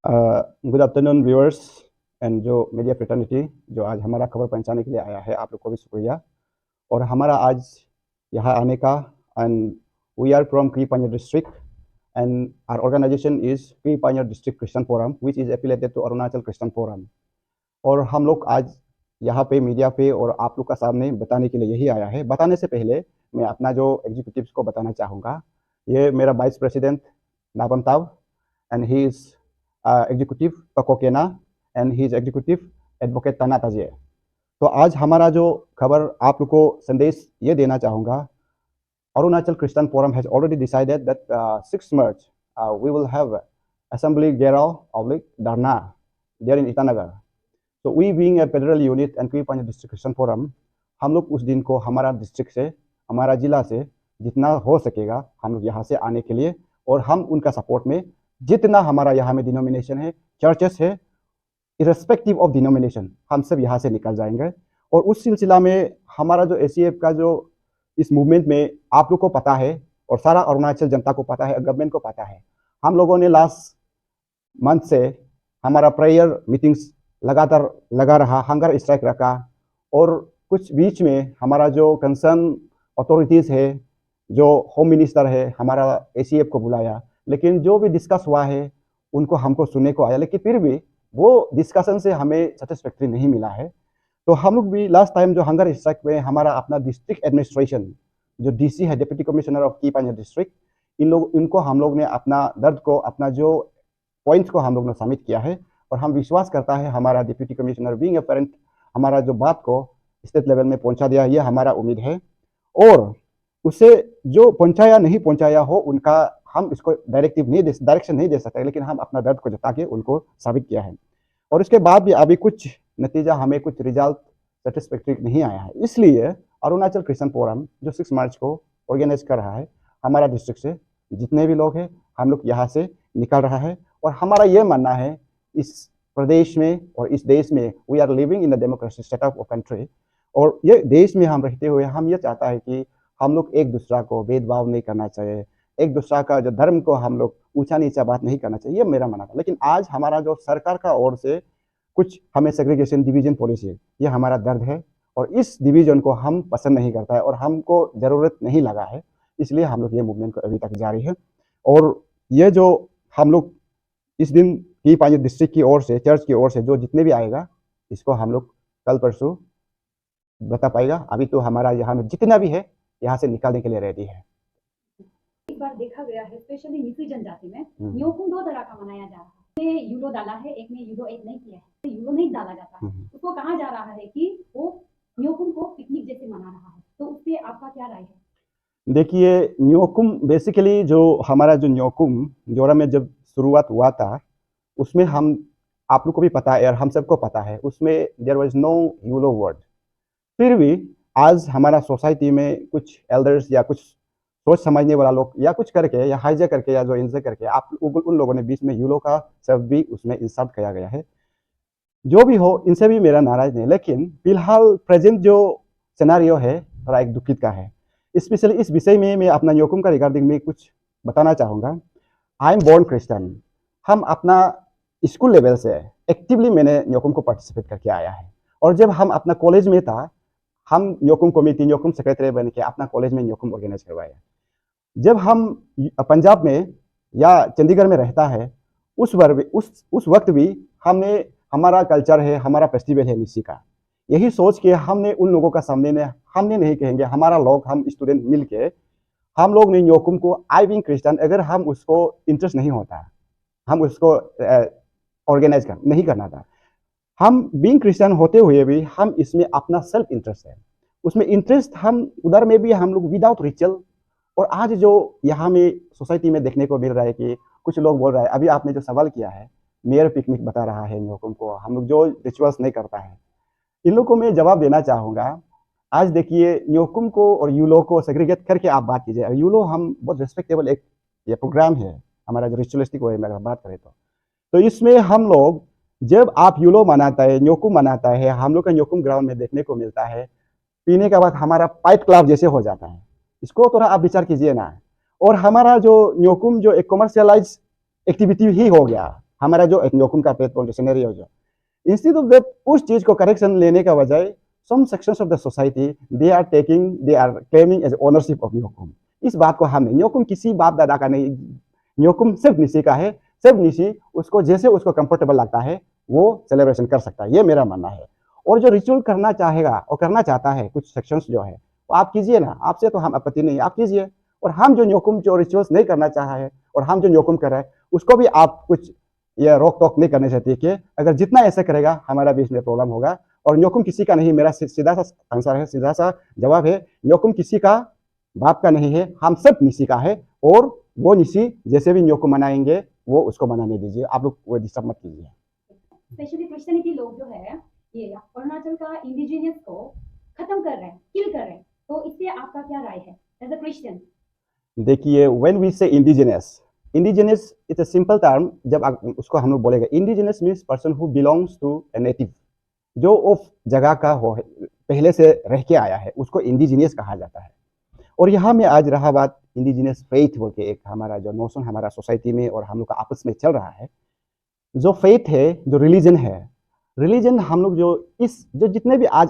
Good afternoon viewers and जो media fraternity जो आज हमारा खबर पहुंचाने के लिए आया है, आप लोग को भी शुक्रिया। और हमारा आज यहाँ आने का, and we are from Keyi Panyor district and our organization is Keyi Panyor district Christian forum which is affiliated to Arunachal Christian forum. और हम लोग आज यहाँ पे मीडिया पे और आप लोग का सामने बताने के लिए यही आया है। बताने से पहले मैं अपना जो एग्जीक्यूटिव्स को बताना चाहूँगा। ये मेरा वाइस प्रेसिडेंट नाबम ताव and he is executive Pakokena and he is executive advocate Tana Tajiye। तो आज हमारा जो खबर आप लोग को संदेश ये देना चाहूँगा, Arunachal Christian Forum has already decided that 6 March we will have assembly Gerau oblique Dharna there in Itanagar। तो we being a federal unit and Kri Panjab District Christian Forum, हम लोग उस दिन को हमारा डिस्ट्रिक्ट से, हमारा जिला से जितना हो सकेगा हम लोग यहाँ से आने के लिए, और हम उनका सपोर्ट में जितना हमारा यहाँ में डिनोमिनेशन है, चर्चेस है, इरेस्पेक्टिव ऑफ डिनोमिनेशन हम सब यहाँ से निकल जाएंगे। और उस सिलसिला में हमारा जो एसीएफ का जो इस मूवमेंट में आप लोग को पता है और सारा अरुणाचल जनता को पता है, गवर्नमेंट को पता है, हम लोगों ने लास्ट मंथ से हमारा प्रेयर मीटिंग्स लगातार लगा रहा, हंगर स्ट्राइक रखा, और कुछ बीच में हमारा जो कंसर्न अथॉरिटीज़ है, जो होम मिनिस्टर है, हमारा एसीएफ को बुलाया, लेकिन जो भी डिस्कस हुआ है उनको हमको सुनने को आया, लेकिन फिर भी वो डिस्कशन से हमें सेटिस्फैक्ट्री नहीं मिला है। तो हम लोग भी लास्ट टाइम जो हंगर स्ट्राइक में हमारा अपना डिस्ट्रिक्ट एडमिनिस्ट्रेशन जो डीसी है, डिप्टी कमिश्नर ऑफ की पानियर डिस्ट्रिक्ट, इनको हम लोग ने अपना दर्द को, अपना जो पॉइंट्स को हम लोग ने सबमिट किया है, और हम विश्वास करता है हमारा deputy commissioner being a parent हमारा जो बात को स्टेट लेवल में पहुंचा दिया, ये हमारा उम्मीद है। और उससे जो पहुंचाया नहीं पहुंचाया हो उनका हम इसको डायरेक्शन नहीं दे सकते, लेकिन हम अपना दर्द को जता के उनको साबित किया है। और उसके बाद भी अभी कुछ नतीजा, हमें कुछ रिजल्ट सेटिस्फैक्ट्री नहीं आया है। इसलिए अरुणाचल क्रिश्चियन फोरम जो 6 मार्च को ऑर्गेनाइज कर रहा है, हमारा डिस्ट्रिक्ट से जितने भी लोग हैं हम लोग यहाँ से निकल रहा है। और हमारा ये मानना है इस प्रदेश में और इस देश में we are living in the democratic setup of country, और ये देश में हम रहते हुए हम ये चाहता है कि हम लोग एक दूसरा को भेदभाव नहीं करना चाहिए, एक दूसरा का जो धर्म को हम लोग ऊंचा नीचा बात नहीं करना चाहिए, ये मेरा मानना था। लेकिन आज हमारा जो सरकार का ओर से कुछ हमें सेग्रीगेशन डिवीजन पॉलिसी है, ये हमारा दर्द है, और इस डिवीजन को हम पसंद नहीं करता है और हमको ज़रूरत नहीं लगा है, इसलिए हम लोग ये मूवमेंट को अभी तक जारी है। और ये जो हम लोग इस दिन की पांच डिस्ट्रिक्ट की ओर से, चर्च की ओर से जो जितने भी आएगा, इसको हम लोग कल परसों बता पाएगा। अभी तो हमारा यहाँ में जितना भी है यहाँ से निकालने के लिए रेडी है। एक बार देखा गया है स्पेशली नीची जनजाति में न्योकुम 2 तरह का मनाया जा रहा है। एक यूलो डाला है, एक ने यूलो एक नहीं किया है। यूलो नहीं डाला जाता है, उसको कहा जा रहा है कि वो न्योकुम को पिकनिक जैसे मना रहा है। तो उस पे आपका क्या राय है? देखिए, न्योकुम बेसिकली जो हमारा जो न्योकुम जोरा में जब शुरुआत हुआ था, उसमें हम आप लोग को भी पता है और हम सबको पता है, उसमें देयर वाज नो यूलो वर्ड। फिर भी आज हमारा सोसाइटी में कुछ एल्डर्स या कुछ सोच समझने वाला लोग या कुछ करके या हाईजैक करके या जो इंजर करके आप उन लोगों ने बीच में यूलो का शब्द भी उसमें इंसर्ट किया गया है। जो भी हो, इनसे भी मेरा नाराज नहीं, लेकिन फिलहाल प्रेजेंट जो सिनेरियो है थोड़ा एक दुखित का है। स्पेशली इस विषय में मैं अपना न्योकुम का रिगार्डिंग में कुछ बताना चाहूँगा। I am born Christian. हम अपना स्कूल लेवल से एक्टिवली मैंने न्योकुम को पार्टिसिपेट करके आया है, और जब हम अपना कॉलेज में था, हम न्योकुम कमेटी, न्योकुम सेक्रेटरी बन के अपना कॉलेज में न्योकुम ऑर्गेनाइज करवाया। जब हम पंजाब में या चंडीगढ़ में रहता है, उस वक्त भी हमने, हमारा कल्चर है, हमारा फेस्टिवल है निसी का, यही सोच के हमने उन लोगों का सामने ने, हमने नहीं कहेंगे, हमारा लोग, हम स्टूडेंट मिल के हम लोग ने न्योकुम को आई बीइंग क्रिश्चियन, अगर हम उसको इंटरेस्ट नहीं होता, हम उसको ऑर्गेनाइज नहीं करना था। हम बीइंग क्रिश्चियन होते हुए भी हम इसमें अपना सेल्फ इंटरेस्ट है, उसमें इंटरेस्ट हम उधर में भी हम लोग विदाउट रिचुअल। और आज जो यहाँ में सोसाइटी में देखने को मिल रहा है कि कुछ लोग बोल रहा है, अभी आपने जो सवाल किया है, मेयर पिकनिक बता रहा है न्योकुम को, हम लोग जो रिचुअल्स नहीं करता है, इन लोगों को मैं जवाब देना चाहूँगा। आज देखिए, न्योकुम को और यूलो को सेग्रीगेट करके आप बात कीजिए। यूलो हम बहुत रिस्पेक्टेबल एक ये प्रोग्राम है हमारा जो रिचुअलिस्टिक वे में अगर बात करें तो इसमें हम लोग, जब आप यूलो मनाता है, न्योकुम मनाता है, हम लोग का न्योकुम ग्राउंड में देखने को मिलता है, पीने के बाद हमारा पाइप क्लब जैसे हो जाता है, इसको थोड़ा आप विचार कीजिए ना। और हमारा जो न्योकुम जो एक कमर्शियलाइज एक्टिविटी ही हो गया, हमारा जो न्योकुम का प्लेटफॉर्म जो सिनेरियो जो इंस्टेड ऑफ दैट उस चीज को करेक्शन लेने का बजाय some sections of the society they are claiming as ownership of Nyokum. इस बात को हम न्योकुम किसी बाप दादा का नहीं, न्योकुम सिर्फ निशी का है। सिर्फ निशी उसको जैसे उसको कंफर्टेबल लगता है वो सेलिब्रेशन कर सकता है, ये मेरा मानना है। और जो रिचुअल करना चाहेगा और करना चाहता है कुछ सेक्शंस जो है वो आप कीजिए ना, आपसे तो हम आपत्ति नहीं, आप कीजिए। और हम जो न्योकुम जो रिचुअल्स नहीं करना चाह है और हम जो न्योकुम कर रहे हैं उसको भी आप कुछ ये रोक टोक नहीं करनी चाहिए कि अगर जितना ऐसे करेगा हमारा बीच में प्रॉब्लम होगा। और न्योकुम किसी का नहीं, मेरा सीधा सा आंसर है, सीधा सा जवाब है, न्योकुम किसी का बाप का नहीं है, हम सब निशी का है। और वो निशी जैसे भी न्योकुम मनाएंगे वो उसको मनाने दीजिए, आप लोग वो डिस्टर्ब मत कीजिए। स्पेशली क्रिश्चियनिटी लोग जो है ये अरुणाचल का इंडिजिनियस को खत्म कर रहे हैं, किल कर रहे हैं, तो इससे आपका क्या राय है एज अ क्रिश्चियन? देखिए, when we say indigenous, indigenous it's a simple term. जब उसको हम लोग बोलेंगे indigenous means person who belongs to a native, जो उस जगह का हो पहले से रह के आया है उसको इंडिजिनियस कहा जाता है। और यहाँ में आज रहा बात इंडिजिनियस फेथ बोल के एक हमारा जो नोशन हमारा सोसाइटी में और हम लोग का आपस में चल रहा है। जो फेथ है, जो रिलीजन है, रिलीजन हम लोग जो इस जो जितने भी आज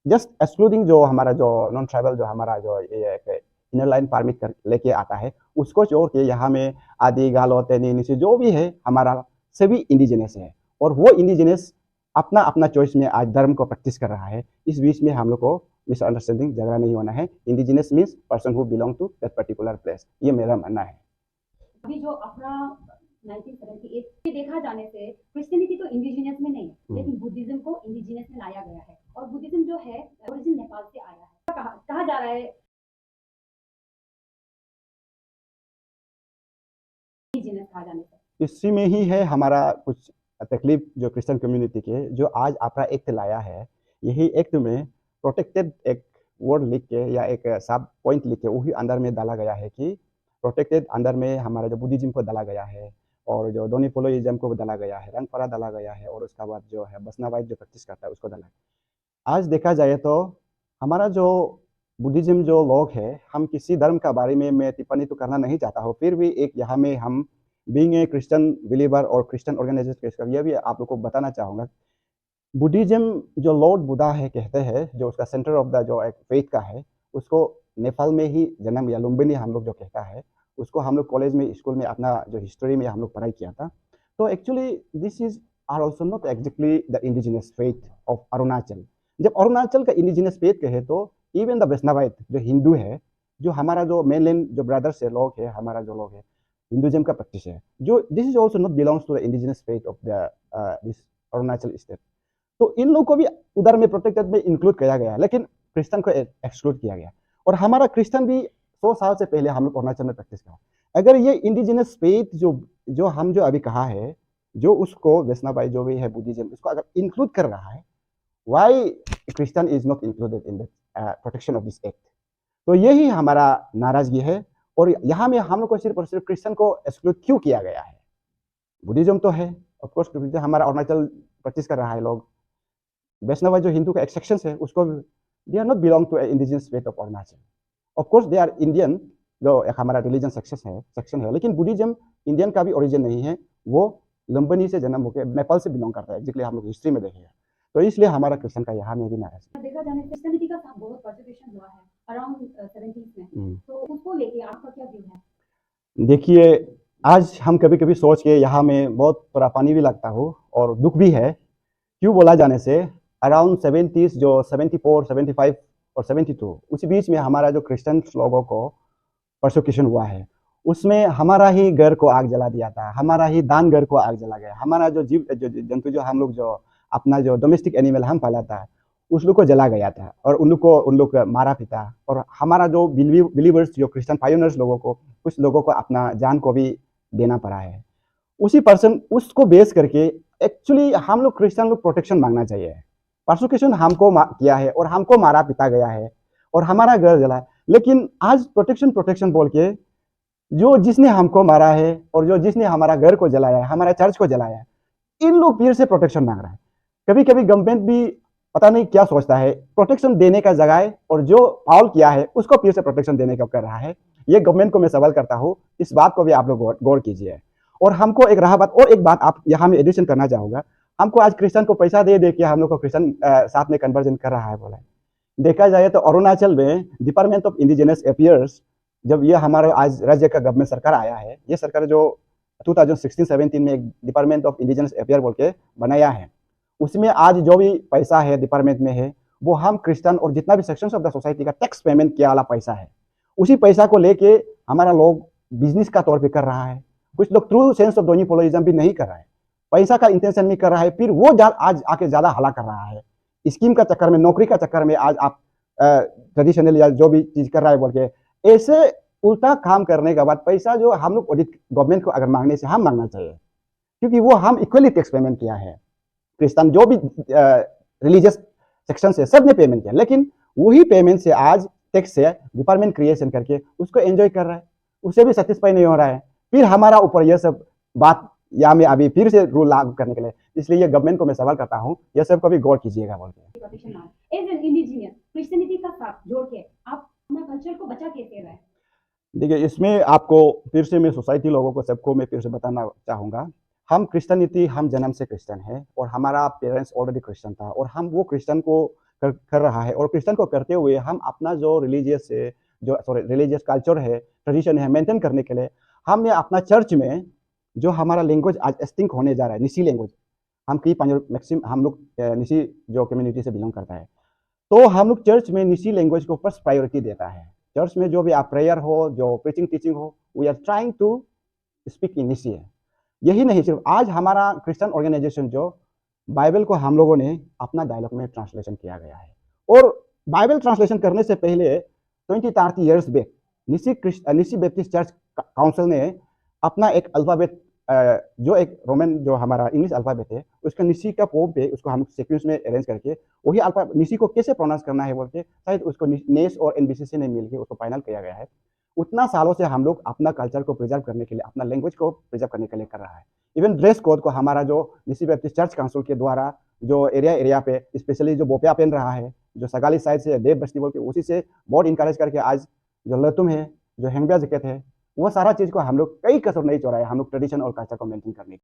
जस्ट एक्सक्लूडिंग जो हमारा जो नॉन ट्राइबल जो हमारा जो इनर लाइन परमिट कर लेके आता है उसको छोड़ के यहाँ में आदि गालो तेनी निशी जो भी है हमारा सभी इंडिजिनस है। और वो इंडिजिनस अपना अपना चॉइस में आज धर्म को प्रैक्टिस कर रहा है। इस बीच में हम लोग को मिसअंडरस्टैंडिंग झगड़ा नहीं होना है। Indigenous means person who belong to that particular place, ये मेरा मानना है। अभी जो अपना 1978 के देखा जाने से क्रिश्चियनिटी तो इंडिजिनियस में नहीं है, लेकिन बुद्धिज्म को इंडिजिनियस में लाया गया है। और बुद्धिज्म जो है ओरिजिन नेपाल से आया है। कहा जा रहा है इंडिजिनियस कहा जाने से। इसी में ही है हमारा कुछ तकलीफ जो क्रिश्चियन कम्युनिटी के जो आज अपना एक्ट लाया है। यही एक्ट में प्रोटेक्टेड एक वर्ड लिख के या एक सब पॉइंट लिख के वही अंदर में डाला गया है कि प्रोटेक्टेड अंदर में हमारा जो बुद्धिज्म को डाला गया है और जो डोनीपोलोइज्म को डाला गया है, रंगपरा डाला गया है और उसका बाद जो है बसनावाइट जो प्रैक्टिस करता है उसको डाला है। आज देखा जाए तो हमारा जो बुद्धिज्म जो लोग है, हम किसी धर्म का बारे में मैं टिप्पणी तो करना नहीं चाहता हूँ, फिर भी एक यहाँ में हम बीइंग ए क्रिश्चियन बिलीवर और क्रिश्चियन ऑर्गेनाइजेशन यह भी आप लोग को बताना चाहूँगा। बुद्धिज्म जो लॉर्ड बुद्धा है कहते हैं, जो उसका सेंटर ऑफ द जो एक फेथ का है, उसको नेपाल में ही जन्म लिया, लुम्बिनी हम लोग जो कहता है उसको हम लोग कॉलेज में स्कूल में अपना जो हिस्ट्री में हम लोग पढ़ाई किया था। तो actually this is are also not exactly the indigenous faith of Arunachal. जब अरुणाचल का इंडिजिनस फेथ कहे तो इवन द वैष्णवाइट जो हिंदू है, जो हमारा जो मेनलैंड जो ब्रदर्स है लोग है, हमारा जो लोग है हिंदुइज्म का प्रैक्टिस है, जो this is also not belongs to the indigenous faith of the this Arunachal state. तो इन लोगों को भी उधर में प्रोटेक्टेड में इंक्लूड किया गया, लेकिन क्रिश्चियन को एक्सक्लूड किया गया। और हमारा क्रिश्चियन भी 100 साल से पहले हम लोग अरुणाचल में प्रैक्टिस करा। अगर ये इंडिजिनस फेथ जो हम जो अभी कहा है, जो उसको वैष्णवाई जो भी है बुद्धिज्म उसको अगर इंक्लूड कर रहा है, why Christian is not included in the protection of this act. तो यही हमारा नाराजगी है। और यहाँ में हम लोग को सिर्फ और सिर्फ क्रिश्चियन को एक्सक्लूड क्यों किया गया है? बुद्धिज्म तो है ऑफकोर्स, हमारा अरुणाचल प्रैक्टिस कर रहा है लोग। वैष्णव जो हिंदू का एक सेक्शन है उसको they are not belong to indigenous faith of Arunachal. Of course they are Indian, जो एक हमारा रिलीजन सेक्शन है, लेकिन बुद्धिज्म इंडियन का भी ओरिजिन नहीं है, वो लंबनी से जन्म होकर नेपाल से बिलोंग करता है, जिसलिए हम लोग हिस्ट्री में देखेंगे। तो इसलिए हमारा क्रिश्चियन का यहाँ में भी नाराज देखा जाने क्रिश्चियनिटी का बहुत परसिक्यूशन हुआ है अराउंड 70s में, तो उसको लेके आपका क्या व्यू है? देखिए, आज हम कभी कभी सोच के यहाँ में बहुत थोड़ा पानी भी लगता हो और दुख भी है। क्यों बोला जाने से अराउंड 70s जो 74, 75 और 72 उसी बीच में हमारा जो क्रिश्चियन लोगों को परसिक्यूशन हुआ है, उसमें हमारा ही घर को आग जला दिया था, हमारा ही दान घर को आग जला गया, हमारा जो जीव जो जंतु जो हम लोग जो अपना जो डोमेस्टिक एनिमल हम पाला था उस लोग को जला गया था और उन लोग मारा पीटा। और हमारा जो बिलीवर्स जो क्रिश्चियन पायोनियर्स लोगों को, कुछ लोगों को अपना जान को भी देना पड़ा है। उसी पर्सन उसको बेस करके एक्चुअली हम लोग क्रिश्चियन लोग प्रोटेक्शन मांगना चाहिए। परसिक्यूशन हमको किया है और हमको मारा पीटा गया है और हमारा घर जला है, लेकिन आज प्रोटेक्शन बोल के जो जिसने हमको मारा है और जो जिसने हमारा घर को जलाया है, हमारा चर्च को जलाया है, इन लोग फिर से प्रोटेक्शन मांग रहा है। कभी कभी गवर्नमेंट भी पता नहीं क्या सोचता है, प्रोटेक्शन देने का जगह और जो फाउल किया है उसको फिर से प्रोटेक्शन देने का कर रहा है। ये गवर्नमेंट को मैं सवाल करता हूँ, इस बात को भी आप लोग गौर कीजिए। और हमको एक रहा बात, और एक बात आप यहाँ में एडिशन करना चाहूँगा, हमको आज क्रिश्चियन को पैसा दे दे के हम लोग को क्रिश्चियन साथ में कन्वर्जन कर रहा है बोला है। देखा जाए तो अरुणाचल में डिपार्टमेंट ऑफ इंडिजिनस अफेयर्स, जब ये हमारा आज राज्य का गवर्नमेंट सरकार आया है, ये सरकार जो 2016-17 में एक डिपार्टमेंट ऑफ इंडिजिनस अफेयर बोल के बनाया है, उसमें आज जो भी पैसा है डिपार्टमेंट में है, वो हम क्रिश्चियन और जितना भी सेक्शंस ऑफ द सोसाइटी का टैक्स पेमेंट किया वाला पैसा है, उसी पैसा को लेके हमारा लोग बिजनेस का तौर पे कर रहा है। कुछ लोग ट्रू सेंस ऑफ डोनिपोलिज्म भी नहीं कर रहा है, पैसा का इंटेंशन नहीं कर रहा है, फिर वो आज आके ज्यादा हला कर रहा है। स्कीम का चक्कर में, नौकरी का चक्कर में आज आप ट्रेडिशनल या जो भी चीज कर रहा है बोल के, ऐसे उल्टा काम करने के बाद पैसा जो हम लोग ऑडिट गवर्नमेंट को अगर मांगने से हम मांगना चाहिए, क्योंकि वो हम इक्वली टैक्स पेमेंट किया है। क्रिश्चियन जो भी रिलीजियस सेक्शन से सब ने पेमेंट किया, लेकिन वही पेमेंट से आज टैक्स से डिपार्टमेंट क्रिएशन करके उसको एंजॉय कर रहा है, उससे भी सेटिस्फाई नहीं हो रहा है। फिर हमारा ऊपर यह सब बात या में अभी फिर से रूल लागू करने के लिए, इसलिए ये गवर्नमेंट को मैं सवाल करता हूँ, यह सब कभी गौर कीजिएगा बोल के। एज एन इंडिजिनियस क्रिश्चियनिटी का साथ जोड़ के आप अपना कल्चर को बचा कैसे रहे? देखिए, इसमें आपको फिर से मैं सोसाइटी लोगों को सबको मैं फिर से बताना चाहूँगा, हम क्रिश्चियनिटी, हम जन्म से क्रिश्चियन है और हमारा पेरेंट्स ऑलरेडी क्रिश्चियन था और हम वो क्रिश्चियन को कर रहा है, और क्रिश्चियन को करते हुए हम अपना जो रिलीजियस कल्चर है, ट्रेडिशन है, मेंटेन करने के लिए हमने अपना चर्च में जो हमारा लैंग्वेज आज एक्सटिंक्ट होने जा रहा है, निसी लैंग्वेज, हम की मैक्सिमम हम लोग निसी जो कम्युनिटी से बिलोंग करता है, तो हम लोग चर्च में निसी लैंग्वेज को फर्स्ट प्रायोरिटी देता है। चर्च में जो भी आप प्रेयर हो, जो प्रीचिंग टीचिंग हो, we are trying to speak in Nyishi है। यही नहीं, सिर्फ आज हमारा क्रिश्चियन ऑर्गेनाइजेशन जो बाइबल को हम लोगों ने अपना डायलॉग में ट्रांसलेशन किया गया है, और बाइबल ट्रांसलेशन करने से पहले 20-30 years back Nyishi Baptist church council ने अपना एक अल्फाबेट, जो एक रोमन जो हमारा इंग्लिश अल्फाबेट है, उसका निसी का फॉर्म पे उसको हम सीक्वेंस में अरेंज करके वही अल्फा निसी को कैसे प्रोनाउंस करना है बोल के शायद उसको नेस और एनबीसीसी ने मिलकर उसको फाइनल किया गया है। उतना सालों से हम लोग अपना कल्चर को प्रिजर्व करने के लिए, अपना लैंग्वेज को प्रिजर्व करने के लिए कर रहा है। इवन ड्रेस कोड को हमारा जो निसी बैप्टिस्ट चर्च काउंसिल के द्वारा जो एरिया पे स्पेशली जो बोपिया पहन रहा है, जो सगाली साइड से देव बस्ती बोल के, उसी से बहुत इंकरेज करके आज जो लतुम है, जो हेंगबिया जैकेट है, वो सारा चीज़ को हम लोग कई कसर नहीं छोड़ा है, हम लोग ट्रेडिशन और कल्चर को मेंटेन करने